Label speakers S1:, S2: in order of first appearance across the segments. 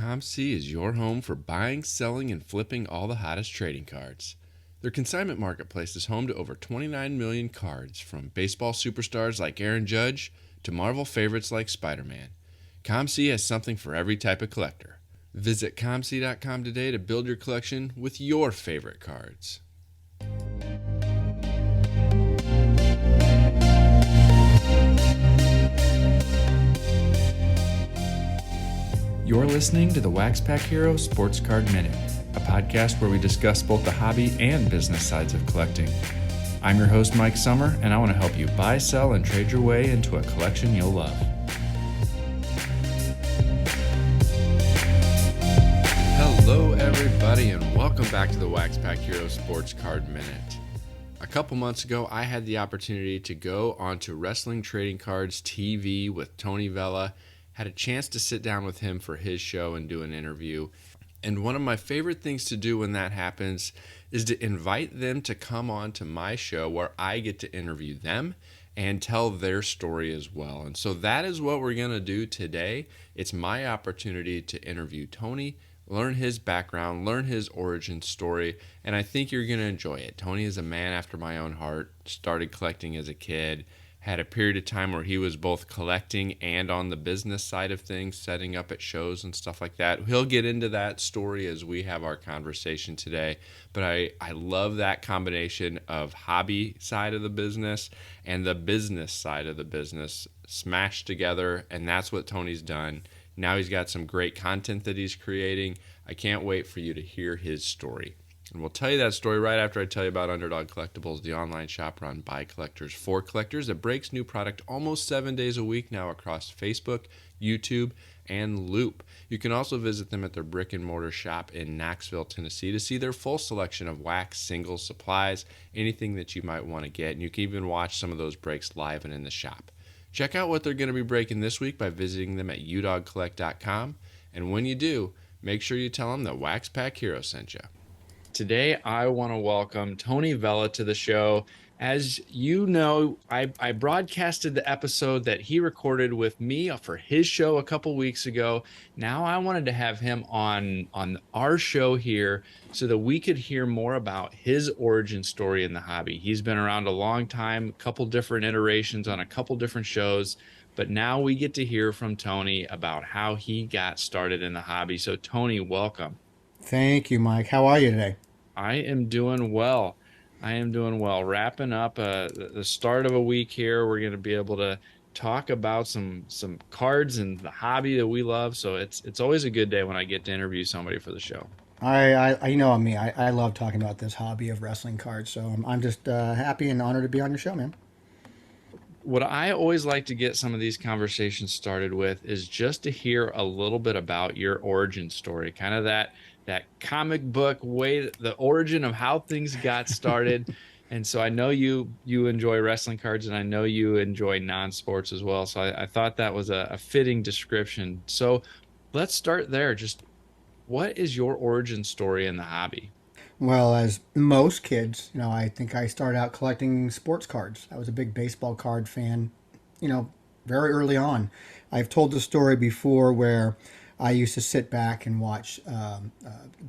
S1: ComC is your home for buying, selling, and flipping all the hottest trading cards. Their consignment marketplace is home to over 29 million cards, from baseball superstars like Aaron Judge to Marvel favorites like Spider-Man. ComC has something for every type of collector. Visit ComC.com today to build your collection with your favorite cards. You're listening to the WaxPackHero Sports Card Minute, a podcast where we discuss both the hobby and business sides of collecting. I'm your host, Mike Sommer, and I want to help you buy, sell, and trade your way into a collection you'll love. Hello, everybody, and welcome back to the WaxPackHero Sports Card Minute. A couple months ago, I had the opportunity to go onto Wrestling Trading Cards TV with Tony Vela. Had a chance to sit down with him for his show and do an interview. And one of my favorite things to do when that happens is to invite them to come on to my show where I get to interview them and tell their story as well. And so that is what we're going to do today. It's my opportunity to interview Tony, learn his background, learn his origin story, and I think you're going to enjoy it. Tony is a man after my own heart, started collecting as a kid, had a period of time where he was both collecting and on the business side of things, setting up at shows and stuff like that. He'll get into that story as we have our conversation today. But I love that combination of hobby side of the business and the business side of the business smashed together, and that's what Tony's done. Now he's got some great content that he's creating. I can't wait for you to hear his story. And we'll tell you that story right after I tell you about Underdog Collectibles, the online shop run by collectors for collectors that breaks new product almost 7 days a week now across Facebook, YouTube, and Loop. You can also visit them at their brick and mortar shop in Knoxville, Tennessee to see their full selection of wax, singles, supplies, anything that you might want to get. And you can even watch some of those breaks live and in the shop. Check out what they're going to be breaking this week by visiting them at udogcollect.com. And when you do, make sure you tell them that WaxPackHero sent you. Today, I want to welcome Tony Vela to the show. As you know, I broadcasted the episode that he recorded with me for his show a couple weeks ago. Now I wanted to have him on our show here so that we could hear more about his origin story in the hobby. He's been around a long time, a couple different iterations on a couple different shows, but now we get to hear from Tony about how he got started in the hobby. So Tony, welcome.
S2: Thank you, Mike. How are you today?
S1: I am doing well. Wrapping up the start of a week here. We're going to be able to talk about some cards and the hobby that we love. So it's always a good day when I get to interview somebody for the show.
S2: I you know me. I love talking about this hobby of wrestling cards. So I'm just happy and honored to be on your show, man.
S1: What I always like to get some of these conversations started with is just to hear a little bit about your origin story, kind of that comic book way, the origin of how things got started. And so I know you enjoy wrestling cards, and I know you enjoy non-sports as well. So I thought that was a fitting description. So let's start there. Just what is your origin story in the hobby?
S2: Well, as most kids, I think I started out collecting sports cards. I was a big baseball card fan, very early on. I've told the story before where I used to sit back and watch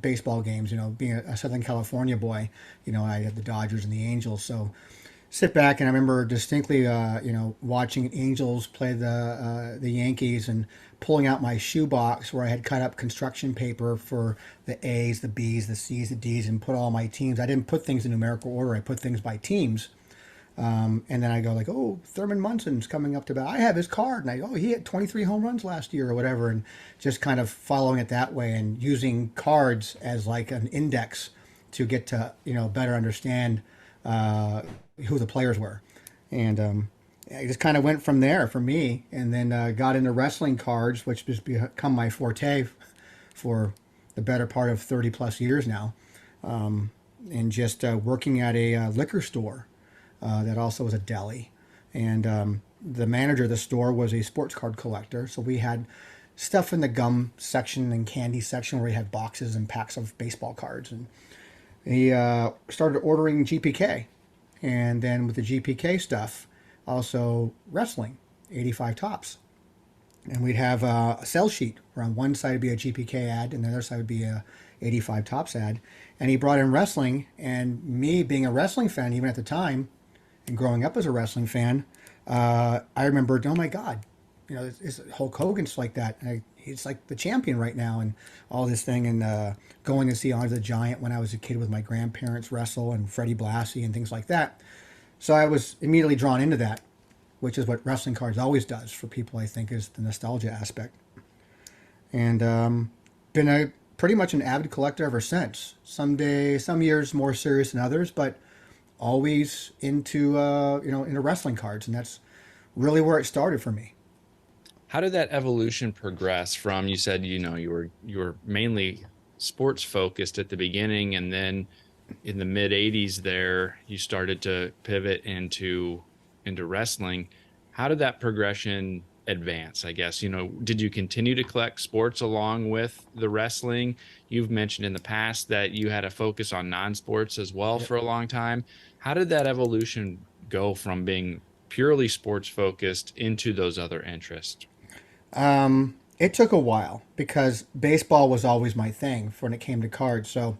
S2: baseball games. Being a Southern California boy, I had the Dodgers and the Angels. So sit back, and I remember distinctly, watching Angels play the Yankees and pulling out my shoebox where I had cut up construction paper for the A's, the B's, the C's, the D's, and put all my teams. I didn't put things in numerical order. I put things by teams. And then I go like, oh, Thurman Munson's coming up to bat. I have his card. And I go, oh, he hit 23 home runs last year or whatever. And just kind of following it that way and using cards as like an index to get to, better understand who the players were. And I just kind of went from there for me, and then got into wrestling cards, which has become my forte for the better part of 30 plus years now. And just working at a liquor store. That also was a deli. And the manager of the store was a sports card collector. So we had stuff in the gum section and candy section where we had boxes and packs of baseball cards. And he started ordering GPK. And then with the GPK stuff, also wrestling, 85 tops. and we'd have a sell sheet where on one side would be a GPK ad and the other side would be a 85 Tops ad. And he brought in wrestling, and me being a wrestling fan even at the time and growing up as a wrestling fan, I remember, oh my God, it's Hulk Hogan's like that. And he's like the champion right now, and all this thing, and going to see Andre the Giant when I was a kid with my grandparents wrestle, and Freddie Blassie and things like that. So I was immediately drawn into that, which is what wrestling cards always does for people. I think is the nostalgia aspect, and been a pretty much an avid collector ever since. Some years more serious than others, but always into into wrestling cards, and that's really where it started for me.
S1: How did that evolution progress from, you said, you were mainly sports focused at the beginning, and then in the mid 80s there you started to pivot into wrestling. How did that progression advance, I guess? Did you continue to collect sports along with the wrestling? You've mentioned in the past that you had a focus on non-sports as well
S2: Yep.
S1: for a long time. How did that evolution go from being purely sports focused into those other interests?
S2: It took a while because baseball was always my thing when it came to cards. So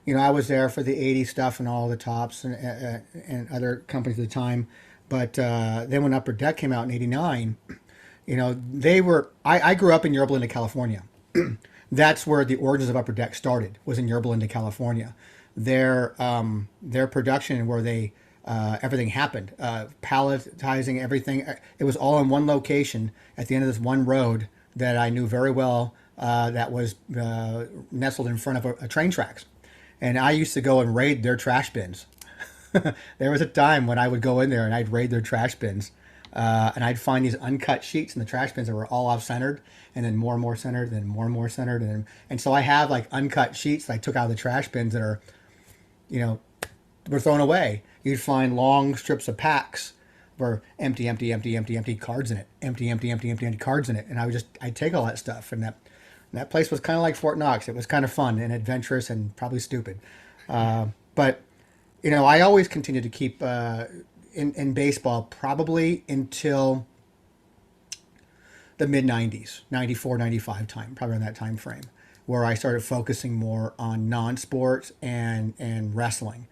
S2: I was there for the '80s stuff and all the tops and other companies at the time. But then when Upper Deck came out in '89, they were. I grew up in Yorba Linda, California. That's where the origins of Upper Deck started. Was in Yorba Linda, California. Their production, where they everything happened, palletizing everything. It was all in one location at the end of this one road that I knew very well. That was nestled in front of a train tracks, and I used to go and raid their trash bins. There was a time when I would go in there and I'd raid their trash bins, and I'd find these uncut sheets in the trash bins that were all off centered, and then more and more centered, then more and more centered, and so I have like uncut sheets that I took out of the trash bins that are, you know, were thrown away. You'd find long strips of packs were empty, empty, empty, empty, empty cards in it, empty, empty, empty, empty, empty cards in it, and I'd take all that stuff, and that place was kind of like Fort Knox. It was kind of fun and adventurous and probably stupid, but I always continued to keep in baseball probably until the mid 90s, 94, 95 time, probably in that time frame, where I started focusing more on non-sports and wrestling.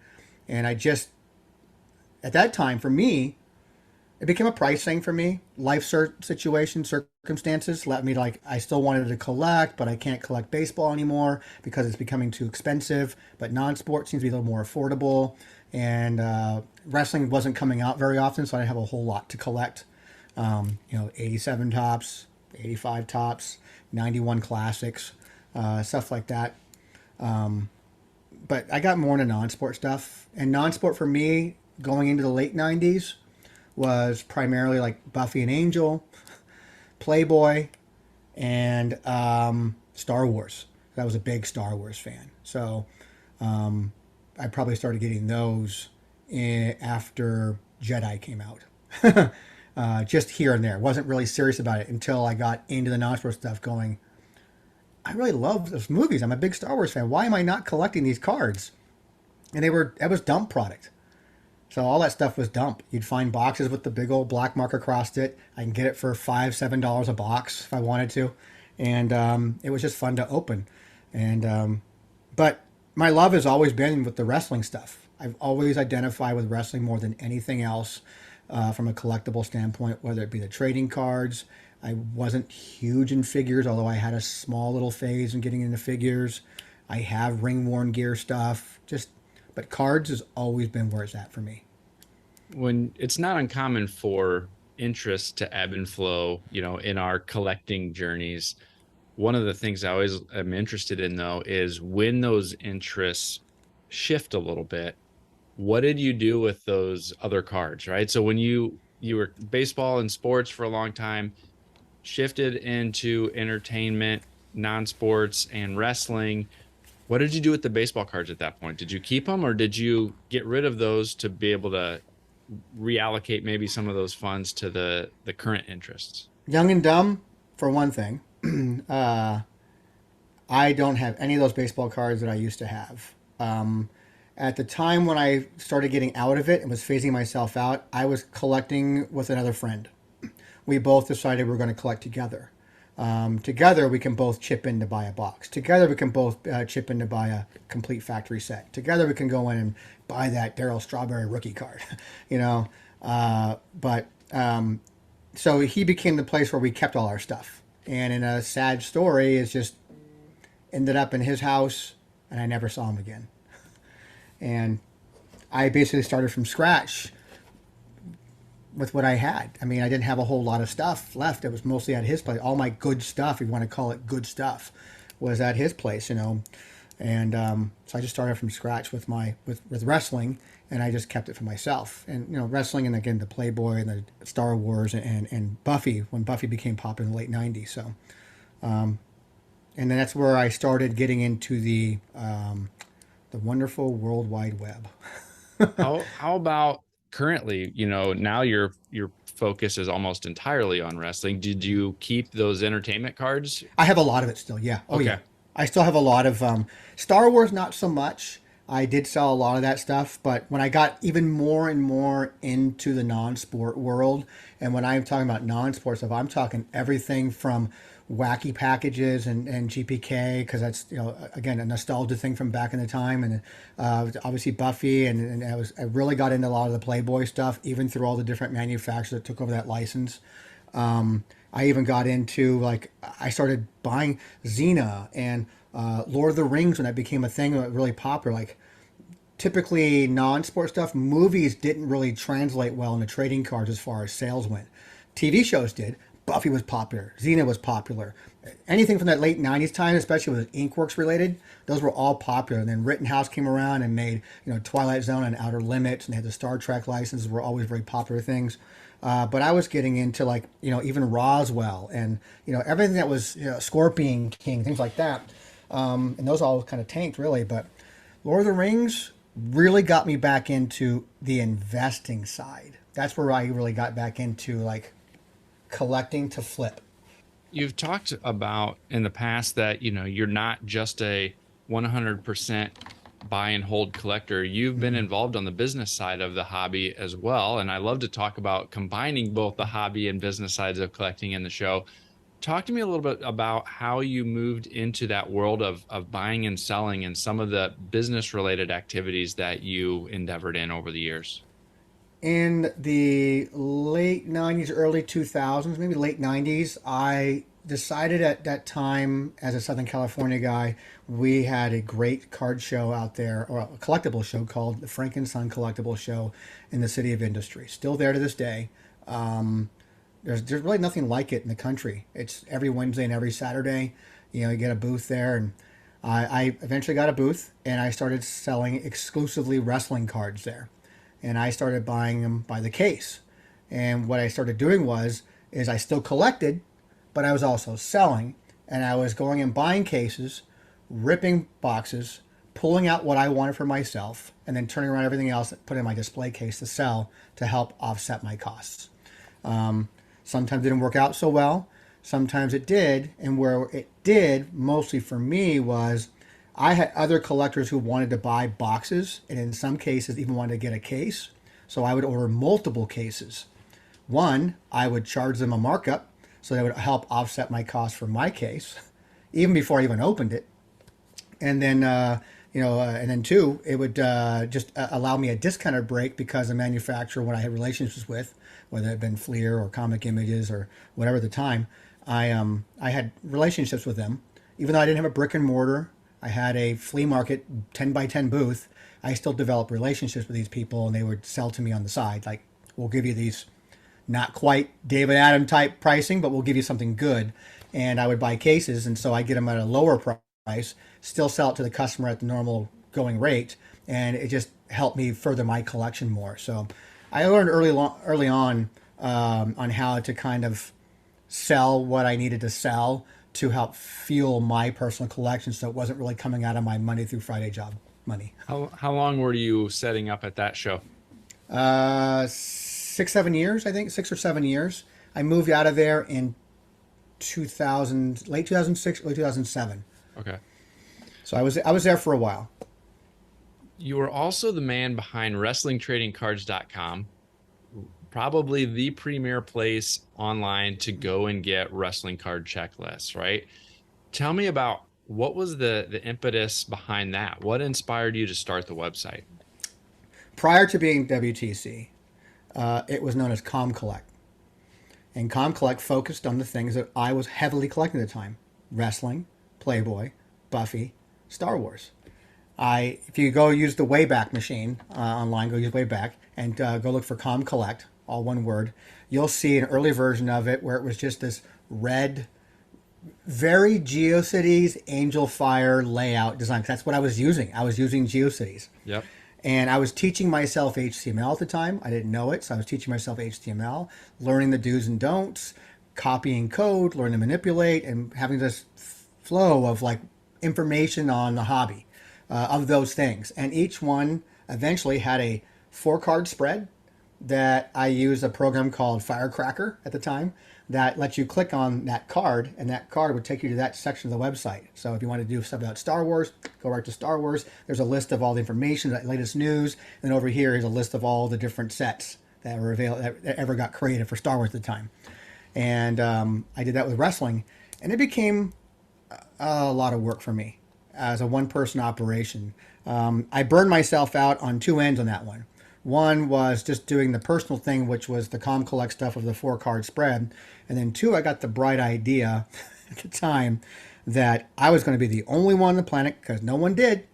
S2: And I just, at that time, for me, it became a price thing for me. Life situation, circumstances left me like I still wanted to collect, but I can't collect baseball anymore because it's becoming too expensive. But non-sport seems to be a little more affordable, and wrestling wasn't coming out very often, so I didn't have a whole lot to collect. 87 tops, 85 tops, 91 classics, stuff like that. But I got more into non-sport stuff, and non-sport for me going into the late 90s was primarily like Buffy and Angel, Playboy, and Star Wars. I was a big Star Wars fan. So I probably started getting those after Jedi came out. Just here and there. Wasn't really serious about it until I got into the non-sport stuff going, I really love those movies. I'm a big Star Wars fan. Why am I not collecting these cards? And that was dump product. So all that stuff was dump. You'd find boxes with the big old black mark across it. I can get it for $5, $7 a box if I wanted to, and it was just fun to open. And but my love has always been with the wrestling stuff. I've always identified with wrestling more than anything else from a collectible standpoint, whether it be the trading cards. I wasn't huge in figures, although I had a small little phase in getting into figures. I have ring worn gear stuff. But cards has always been where it's at for me.
S1: When it's not uncommon for interest to ebb and flow, in our collecting journeys, one of the things I always am interested in, though, is when those interests shift a little bit, what did you do with those other cards, right? So when you were baseball and sports for a long time, shifted into entertainment, non-sports, and wrestling, what did you do with the baseball cards at that point? Did you keep them, or did you get rid of those to be able to reallocate maybe some of those funds to the current interests?
S2: Young and dumb, for one thing. uh, I don't have any of those baseball cards that I used to have. At the time when I started getting out of it and was phasing myself out, I was collecting with another friend. we both decided we were going to collect together. Together, we can both chip in to buy a box. Together, we can both chip in to buy a complete factory set. Together, we can go in and buy that Daryl Strawberry rookie card, you know. But so he became the place where we kept all our stuff. And in a sad story, it's just ended up in his house, and I never saw him again. And I basically started from scratch with what I had. I mean, I didn't have a whole lot of stuff left. It was mostly at his place. All my good stuff, if you want to call it good stuff, was at his place, you know. And so I just started from scratch with with wrestling, and I just kept it for myself. And you know, wrestling, and again the Playboy and the Star Wars and Buffy, when Buffy became popular in the late '90s. So, and then that's where I started getting into the wonderful World Wide Web.
S1: How about currently, now your focus is almost entirely on wrestling. Did you keep those entertainment cards?
S2: I have a lot of it still. Yeah. Oh yeah.
S1: Okay.
S2: I still have a lot of Star Wars. Not so much. I did sell a lot of that stuff, but when I got even more and more into the non-sport world, and when I'm talking about non-sport stuff, I'm talking everything from wacky packages and GPK, because that's, you know, again, a nostalgia thing from back in the time, and obviously Buffy, and I really got into a lot of the Playboy stuff, even through all the different manufacturers that took over that license. I even got into, like, I started buying Xena and Lord of the Rings when that became a thing, really popular. Like, typically non-sport stuff, movies didn't really translate well into trading cards as far as sales went. TV shows did. Buffy was popular. Xena was popular. Anything from that late '90s time, especially with Inkworks related, those were all popular. And then Rittenhouse came around and made, you know, Twilight Zone and Outer Limits, and they had the Star Trek licenses, were always very popular things. But I was getting into, like, you know, even Roswell and, you know, everything that was, you know, Scorpion King, things like that. And those all kind of tanked, really. But Lord of the Rings really got me back into the investing side. That's where I really got back into, like, collecting to flip.
S1: You've talked about in the past that, you're not just a 100% buy and hold collector. You've been
S2: Mm-hmm.
S1: involved on the business side of the hobby as well. And I love to talk about combining both the hobby and business sides of collecting in the show. Talk to me a little bit about how you moved into that world of buying and selling and some of the business related activities that you endeavored in over the years.
S2: In the late '90s, early 2000s, maybe late '90s, I decided at that time, as a Southern California guy, we had a great card show out there, or a collectible show called the Frankenstein Collectible Show in the City of Industry. Still there to this day. Um, there's really nothing like it in the country. It's every Wednesday and every Saturday. You know, you get a booth there, and I eventually got a booth, and I started selling exclusively wrestling cards there, and I started buying them by the case. And what I started doing is I still collected, but I was also selling, and I was going and buying cases, ripping boxes, pulling out what I wanted for myself, and then turning around everything else, put in my display case to sell to help offset my costs. Um, Sometimes it didn't work out so well. Sometimes it did, and where it did, mostly for me, was I had other collectors who wanted to buy boxes, and in some cases even wanted to get a case. So I would order multiple cases. One, I would charge them a markup, so that would help offset my cost for my case, even before I even opened it. And then, and then two, it would just allow me a discounted break because the manufacturer, when I had relationships with, whether it had been Fleer or Comic Images or whatever at the time, I had relationships with them. Even though I didn't have a brick and mortar, I had a flea market 10 by 10 booth. I still developed relationships with these people, and they would sell to me on the side. Like, we'll give you these, not quite David Adam type pricing, but we'll give you something good. And I would buy cases, and so I get them at a lower price, still sell it to the customer at the normal going rate, and it just helped me further my collection more. So I learned early on how to kind of sell what I needed to sell to help fuel my personal collection, so it wasn't really coming out of my Monday through Friday job money.
S1: How long were you setting up at that show?
S2: 6 7 years, I think, 6 or 7 years. I moved out of there in 2000, late 2006, early 2007.
S1: Okay.
S2: So I was there for a while.
S1: You were also the man behind WrestlingTradingCards.com, probably the premier place online to go and get wrestling card checklists, right? Tell me about what was the impetus behind that? What inspired you to start the website?
S2: Prior to being WTC, it was known as ComCollect. And ComCollect focused on the things that I was heavily collecting at the time: wrestling, Playboy, Buffy, Star Wars. If you go use the Wayback Machine online, go use Wayback and go look for ComCollect, all one word, you'll see an early version of it where it was just this red, very GeoCities Angel Fire layout design. That's what I was using. I was using GeoCities.
S1: Yep.
S2: And I was teaching myself HTML at the time. I didn't know it, so I was teaching myself HTML, learning the do's and don'ts, copying code, learning to manipulate, and having this flow of like information on the hobby of those things. And each one eventually had a 4-card spread that I used a program called Firecracker at the time that lets you click on that card, and that card would take you to that section of the website. So if you want to do stuff about Star Wars, go right to Star Wars. There's a list of all the information, the latest news, and over here is a list of all the different sets that were available that ever got created for Star Wars at the time. And I did that with wrestling, and it became a lot of work for me as a one-person operation. I burned myself out on two ends on that one. One was just doing the personal thing, which was the ComCollect stuff of the 4-card spread. And then two, I got the bright idea at the time that I was going to be the only one on the planet, because no one did.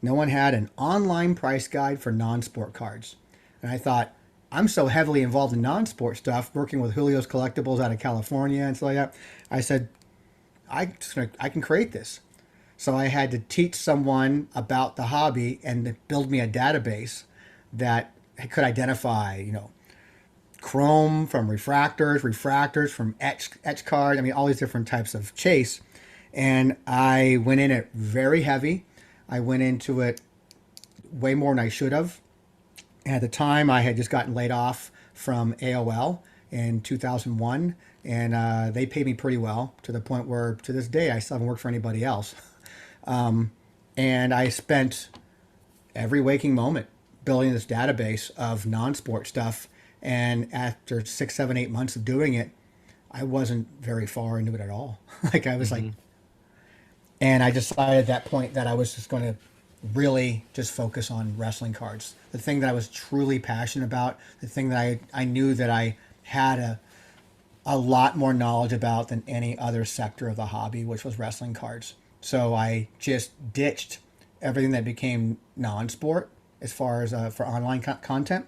S2: No one had an online price guide for non-sport cards. And I thought, I'm so heavily involved in non-sport stuff, working with Julio's Collectibles out of California and stuff like that. I said, I can create this. So I had to teach someone about the hobby and build me a database that could identify, chrome from refractors from etch card. I mean, all these different types of chase. And I went in it very heavy. I went into it way more than I should have. And at the time, I had just gotten laid off from AOL in 2001. And they paid me pretty well, to the point where to this day, I still haven't worked for anybody else. And I spent every waking moment building this database of non-sport stuff. And after 6, 7, 8 months of doing it, I wasn't very far into it at all. Like I was and I decided at that point that I was just going to really just focus on wrestling cards. The thing that I was truly passionate about, the thing that I knew that I had a lot more knowledge about than any other sector of the hobby, which was wrestling cards. So I just ditched everything that became non-sport as far as for online content.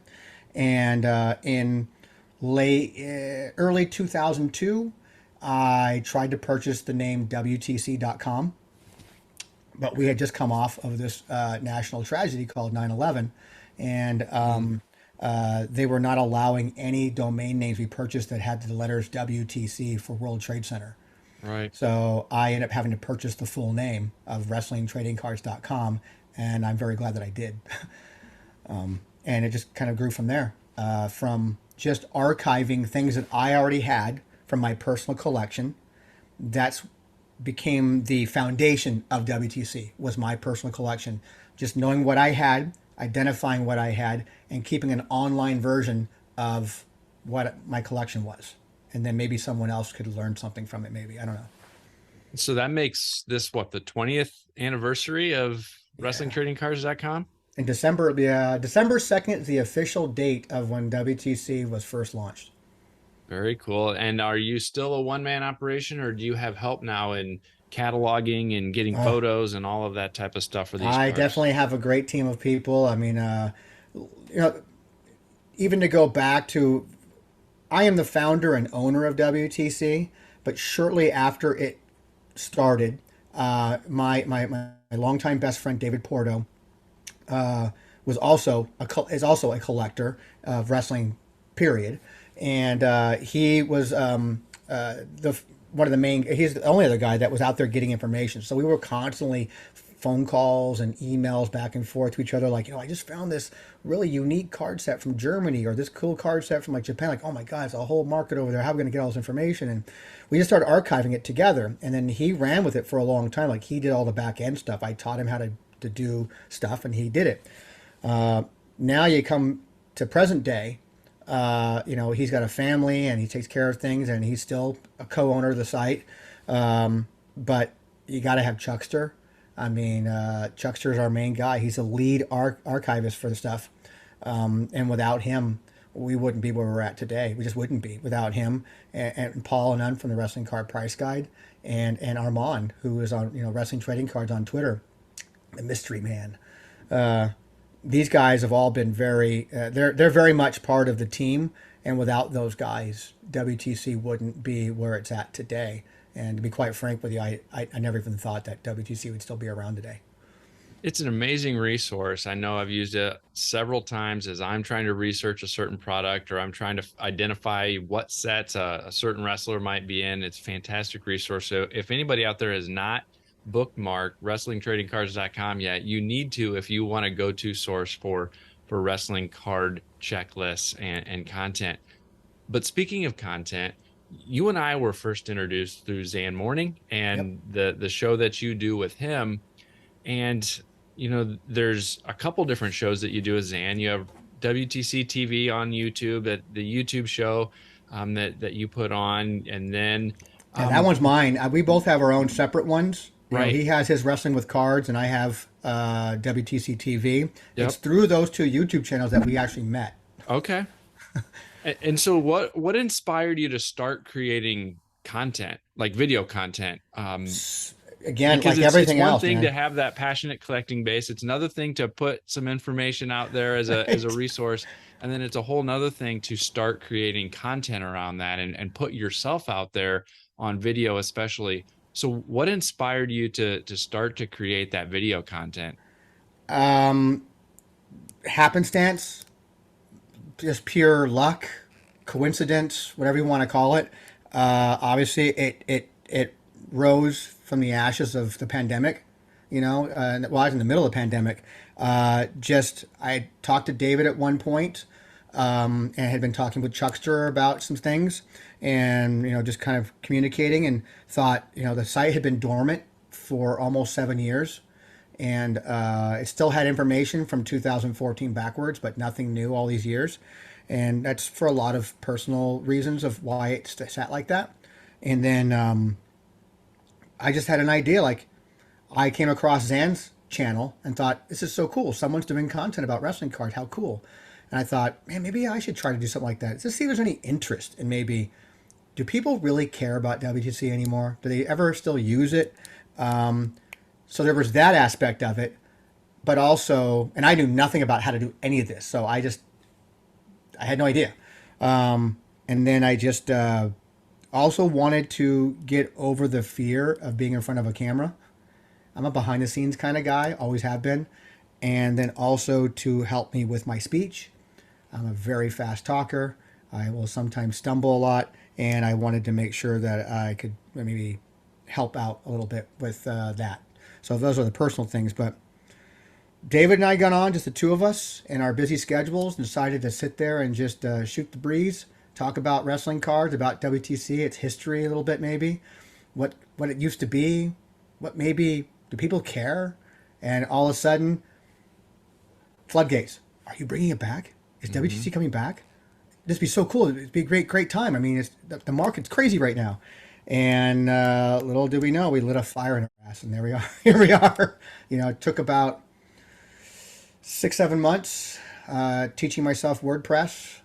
S2: And in early 2002, I tried to purchase the name WTC.com, but we had just come off of this national tragedy called 9/11, and they were not allowing any domain names we purchased that had the letters WTC for World Trade Center.
S1: Right.
S2: So I ended up having to purchase the full name of WrestlingTradingCards.com, and I'm very glad that I did. And it just kind of grew from there, from just archiving things that I already had from my personal collection. That's became the foundation of WTC, was my personal collection. Just knowing what I had, identifying what I had, and keeping an online version of what my collection was. And then maybe someone else could learn something from it, maybe. I don't know.
S1: So that makes this what, the 20th anniversary of WrestlingTradingCards.com?
S2: In December, December 2nd is the official date of when WTC was first launched.
S1: Very cool. And are you still a one-man operation, or do you have help now in cataloging and getting photos and all of that type of stuff for these
S2: I
S1: cards?
S2: definitely have a great team of people. I mean, even to go back to, I am the founder and owner of WTC, but shortly after it started, my longtime best friend David Porto is also a collector of wrestling, period, and he was one of the main. He's the only other guy that was out there getting information. So we were constantly phone calls and emails back and forth to each other, like, I just found this really unique card set from Germany, or this cool card set from like Japan. Like, oh my God, it's a whole market over there. How are we going to get all this information? And we just started archiving it together. And then he ran with it for a long time. Like, he did all the back end stuff. I taught him how to do stuff, and he did it. Now you come to present day, He's got a family and he takes care of things, and he's still a co-owner of the site. But you got to have Chuckster. I mean, Chuckster's our main guy. He's the lead archivist for the stuff. And without him, we wouldn't be where we're at today. We just wouldn't be without him, and Paul and Unn from the Wrestling Card Price Guide, and Armand, who is on Wrestling Trading Cards on Twitter, the mystery man. These guys have all been they're very much part of the team, and without those guys, WTC wouldn't be where it's at today. And to be quite frank with you, I never even thought that WTC would still be around today.
S1: It's an amazing resource. I know I've used it several times as I'm trying to research a certain product, or I'm trying to identify what sets a certain wrestler might be in. It's a fantastic resource. So if anybody out there has not bookmarked WrestlingTradingCards.com yet, you need to if you want a go-to source for wrestling card checklists and content. But speaking of content, you and I were first introduced through Zan Morning and the show that you do with him. And there's a couple different shows that you do with Zan. You have WTC TV on YouTube, the YouTube show that you put on, and then
S2: that one's mine. We both have our own separate ones.
S1: Right.
S2: He has his Wrestling with Cards, and I have WTC TV.
S1: Yep.
S2: It's through those two YouTube channels that we actually met.
S1: Okay. And so what inspired you to start creating content, like video content?
S2: Again,
S1: because
S2: like everything
S1: it's one
S2: else,
S1: thing
S2: man.
S1: to have that passionate collecting base. It's another thing to put some information out there as a resource. And then it's a whole nother thing to start creating content around that and put yourself out there on video, especially. So what inspired you to start to create that video content?
S2: Happenstance, just pure luck, coincidence, whatever you want to call it. Obviously, it rose from the ashes of the pandemic. While I was in the middle of the pandemic, I talked to David at one point, and had been talking with Chuckster about some things, and just kind of communicating, and thought the site had been dormant for almost 7 years, and it still had information from 2014 backwards, but nothing new all these years, and that's for a lot of personal reasons of why it sat like that. And then I just had an idea. Like, I came across Zan's channel and thought, this is so cool. Someone's doing content about wrestling cards. How cool. And I thought, man, maybe I should try to do something like that. Just see if there's any interest in maybe, do people really care about WTC anymore? Do they ever still use it? So there was that aspect of it. But also, and I knew nothing about how to do any of this. So I had no idea. And then I just also wanted to get over the fear of being in front of a camera. I'm a behind the scenes kind of guy, always have been. And then also to help me with my speech. I'm a very fast talker. I will sometimes stumble a lot, and I wanted to make sure that I could maybe help out a little bit with that. So those are the personal things. But David and I got on, just the two of us, in our busy schedules, and decided to sit there and just shoot the breeze, talk about wrestling cards, about WTC, its history a little bit maybe, what it used to be, what maybe, do people care? And all of a sudden, floodgates. Are you bringing it back? Is WTC coming back? This would be so cool. It'd be a great time. I mean, the market's crazy right now. And little did we know, we lit a fire in our ass, and there we are. Here we are. It took about 6-7 months teaching myself WordPress,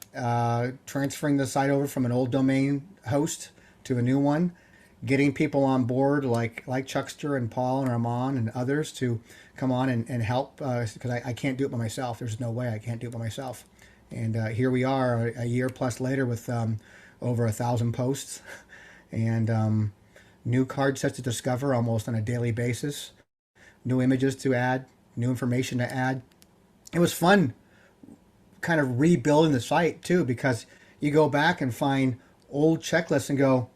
S2: transferring the site over from an old domain host to a new one, getting people on board like Chuckster and Paul and Armand and others to come on and help, because I can't do it by myself. There's no way I can't do it by myself. And here we are a year plus later with over 1,000 posts and new card sets to discover almost on a daily basis, new images to add, new information to add. It was fun kind of rebuilding the site too, because you go back and find old checklists and go,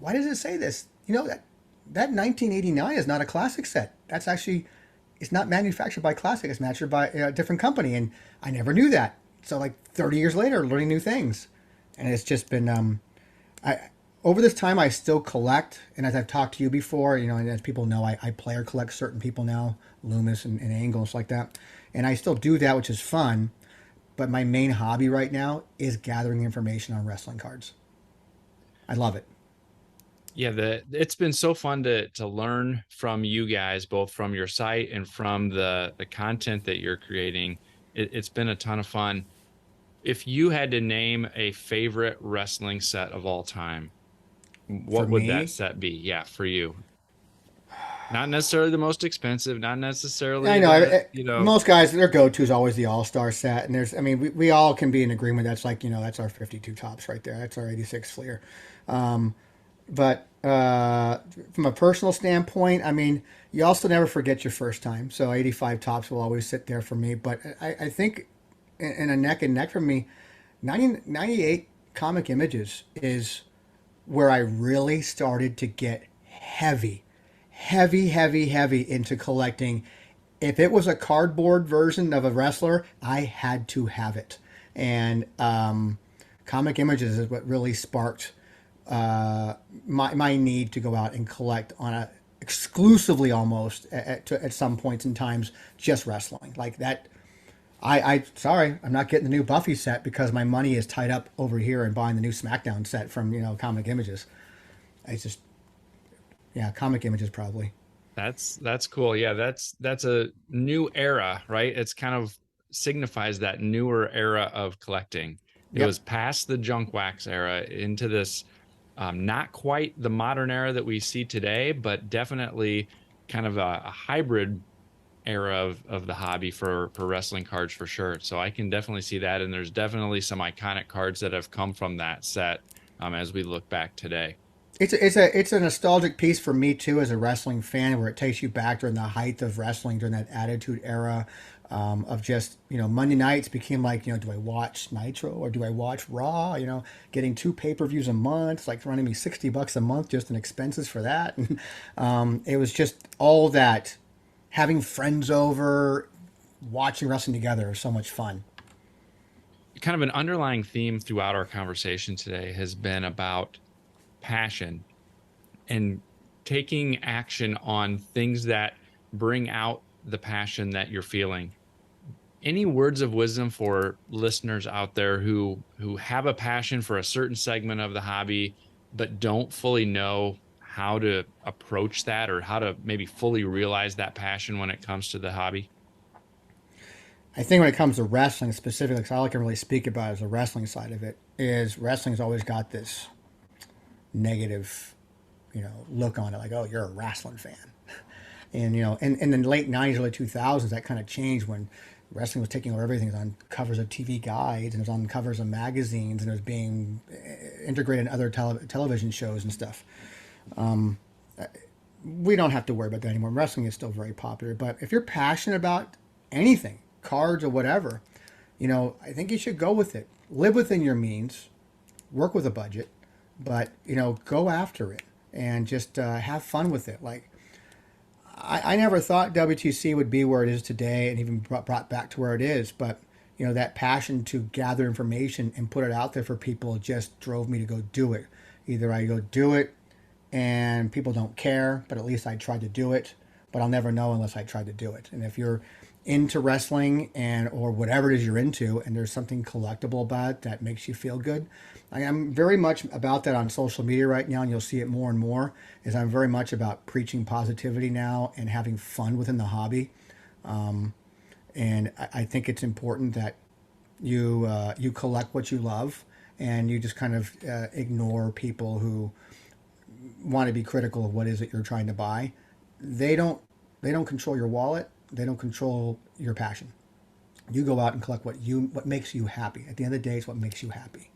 S2: why does it say this? That 1989 is not a classic set. That's actually, it's not manufactured by Classic. It's manufactured by a different company. And I never knew that. So like 30 years later, learning new things. And it's just been, over this time, I still collect. And as I've talked to you before, and as people know, I player collect certain people now, Loomis and Angles like that. And I still do that, which is fun. but my main hobby right now is gathering information on wrestling cards. I love it.
S1: Yeah, it's been so fun to learn from you guys, both from your site and from the content that you're creating. It's been a ton of fun. If you had to name a favorite wrestling set of all time,
S2: For
S1: what would that
S2: me,
S1: set be? Yeah, for you. Not necessarily the most expensive, not
S2: I
S1: necessarily
S2: know
S1: the.
S2: most guys their go-to is always the All-Star set, and there's I mean we all can be in agreement that's like that's our 52 tops right there. That's our 86 Fleer. Um, but from a personal standpoint, I mean you also never forget your first time. So 85 tops will always sit there for me. But I think in a neck and neck for me, 98 comic images is where I really started to get heavy into collecting. If it was a cardboard version of a wrestler, I had to have it. And comic images is what really sparked my need to go out and collect on a exclusively almost at some points in times just wrestling like that. I sorry, I'm not getting the new Buffy set because my money is tied up over here and buying the new SmackDown set from Comic Images. It's just yeah, Comic Images probably.
S1: That's cool. Yeah, that's a new era, right? It's kind of signifies that newer era of collecting. It
S2: Yep.
S1: was past the junk wax era into this not quite the modern era that we see today, but definitely kind of a hybrid era of the hobby for wrestling cards for sure. So I can definitely see that, and there's definitely some iconic cards that have come from that set as we look back today.
S2: It's a nostalgic piece for me too as a wrestling fan, where it takes you back during the height of wrestling during that Attitude Era, of just Monday nights became like do I watch Nitro or do I watch Raw? Getting two pay-per-views a month, like running me $60 a month just in expenses for that, and it was just all that having friends over, watching wrestling together is so much fun.
S1: Kind of an underlying theme throughout our conversation today has been about passion and taking action on things that bring out the passion that you're feeling. Any words of wisdom for listeners out there who have a passion for a certain segment of the hobby but don't fully know how to approach that or how to maybe fully realize that passion when it comes to the hobby?
S2: I think when it comes to wrestling specifically, because all I can really speak about is the wrestling side of it, is wrestling's always got this negative, look on it, like, oh, you're a wrestling fan. And, in the late 90s, early 2000s, that kind of changed when wrestling was taking over everything. It was on covers of TV guides, and it was on covers of magazines, and it was being integrated in other television shows and stuff. We don't have to worry about that anymore. Wrestling is still very popular. But if you're passionate about anything, cards or whatever, I think you should go with it. Live within your means, work with a budget, but go after it and just have fun with it. Like I never thought WTC would be where it is today, and even brought back to where it is. But that passion to gather information and put it out there for people just drove me to go do it. Either I go do it and people don't care, but at least I tried to do it. But I'll never know unless I tried to do it. And if you're into wrestling or whatever it is you're into, and there's something collectible about it that makes you feel good, I am very much about that on social media right now, and you'll see it more and more. Is I'm very much about preaching positivity now and having fun within the hobby, and I think it's important that you collect what you love, and you just kind of ignore people who want to be critical of what is it you're trying to buy. They don't they don't control your wallet. They don't control your passion. You go out and collect what makes you happy. At the end of the day, it's what makes you happy.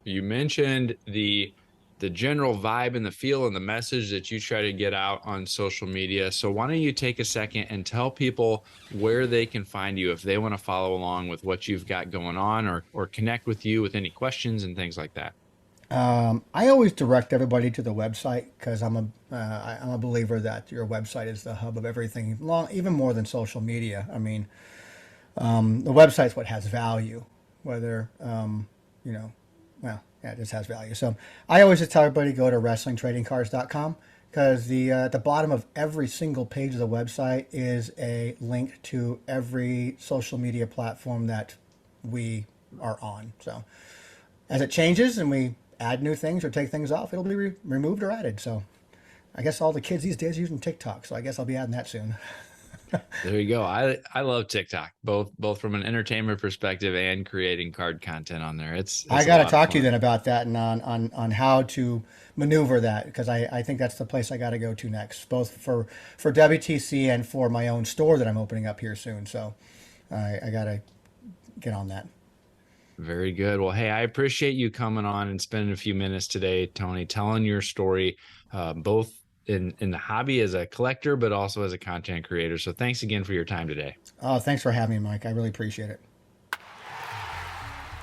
S1: You mentioned the general vibe and the feel and the message that you try to get out on social media. So why don't you take a second and tell people where they can find you if they want to follow along with what you've got going on or connect with you with any questions and things like that.
S2: I always direct everybody to the website because I'm a believer that your website is the hub of everything, even more than social media. I mean, the website's what has value, whether you know, well, yeah, it just has value. So I always just tell everybody go to wrestlingtradingcards.com because the bottom of every single page of the website is a link to every social media platform that we are on. So as it changes and we add new things or take things off, it'll be removed or added. So I guess all the kids these days are using TikTok, so I guess I'll be adding that soon.
S1: There you go. I love TikTok, both from an entertainment perspective and creating card content on there. It's
S2: I
S1: a
S2: got to
S1: lot of
S2: talk to you
S1: fun.
S2: then about that and on how to maneuver that, because I think that's the place I got to go to next, both for WTC and for my own store that I'm opening up here soon. So I got to get on that.
S1: Very good. Well, hey, I appreciate you coming on and spending a few minutes today, Tony, telling your story, both in the hobby as a collector, but also as a content creator. So thanks again for your time today.
S2: Oh, thanks for having me, Mike. I really appreciate it.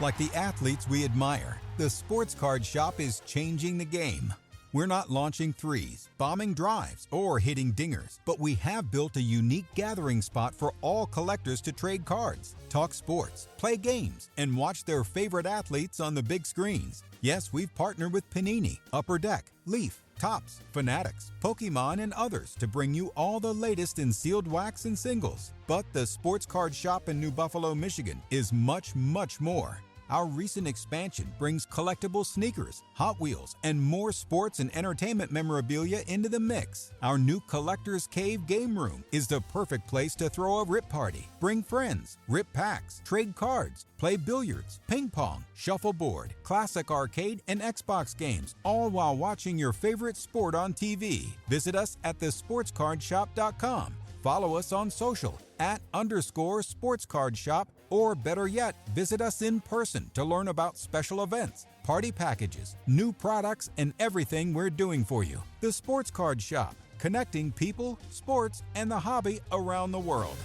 S3: Like the athletes we admire, the Sports Card Shop is changing the game. We're not launching threes, bombing drives, or hitting dingers, but we have built a unique gathering spot for all collectors to trade cards, talk sports, play games, and watch their favorite athletes on the big screens. Yes, we've partnered with Panini, Upper Deck, Leaf, Topps, Fanatics, Pokemon, and others to bring you all the latest in sealed wax and singles. But the Sports Card Shop in New Buffalo, Michigan is much, much more. Our recent expansion brings collectible sneakers, Hot Wheels, and more sports and entertainment memorabilia into the mix. Our new Collector's Cave game room is the perfect place to throw a rip party, bring friends, rip packs, trade cards, play billiards, ping pong, shuffleboard, classic arcade, and Xbox games, all while watching your favorite sport on TV. Visit us at thesportscardshop.com. Follow us on social @_sportscardshop, or better yet, visit us in person to learn about special events, party packages, new products, and everything we're doing for you. The Sports Card Shop, connecting people, sports, and the hobby around the world.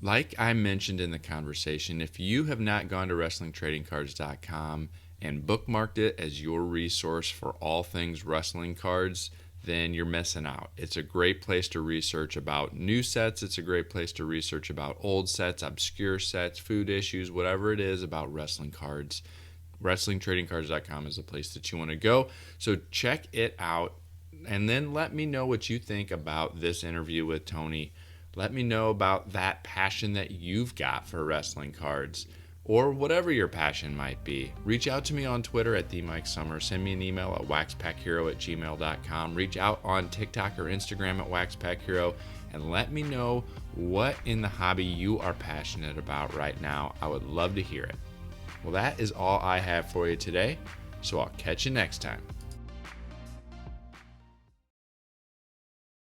S1: Like I mentioned in the conversation, if you have not gone to WrestlingTradingCards.com and bookmarked it as your resource for all things wrestling cards, then you're missing out. It's a great place to research about new sets. It's a great place to research about old sets, obscure sets, food issues, whatever it is about wrestling cards. WrestlingTradingCards.com is the place that you want to go. So check it out, and then let me know what you think about this interview with Tony. Let me know about that passion that you've got for wrestling cards, or whatever your passion might be. Reach out to me on Twitter at @TheMikeSummer. Send me an email at WaxPackHero@gmail.com. Reach out on TikTok or Instagram at WaxPackHero and let me know what in the hobby you are passionate about right now. I would love to hear it. Well, that is all I have for you today, so I'll catch you next time.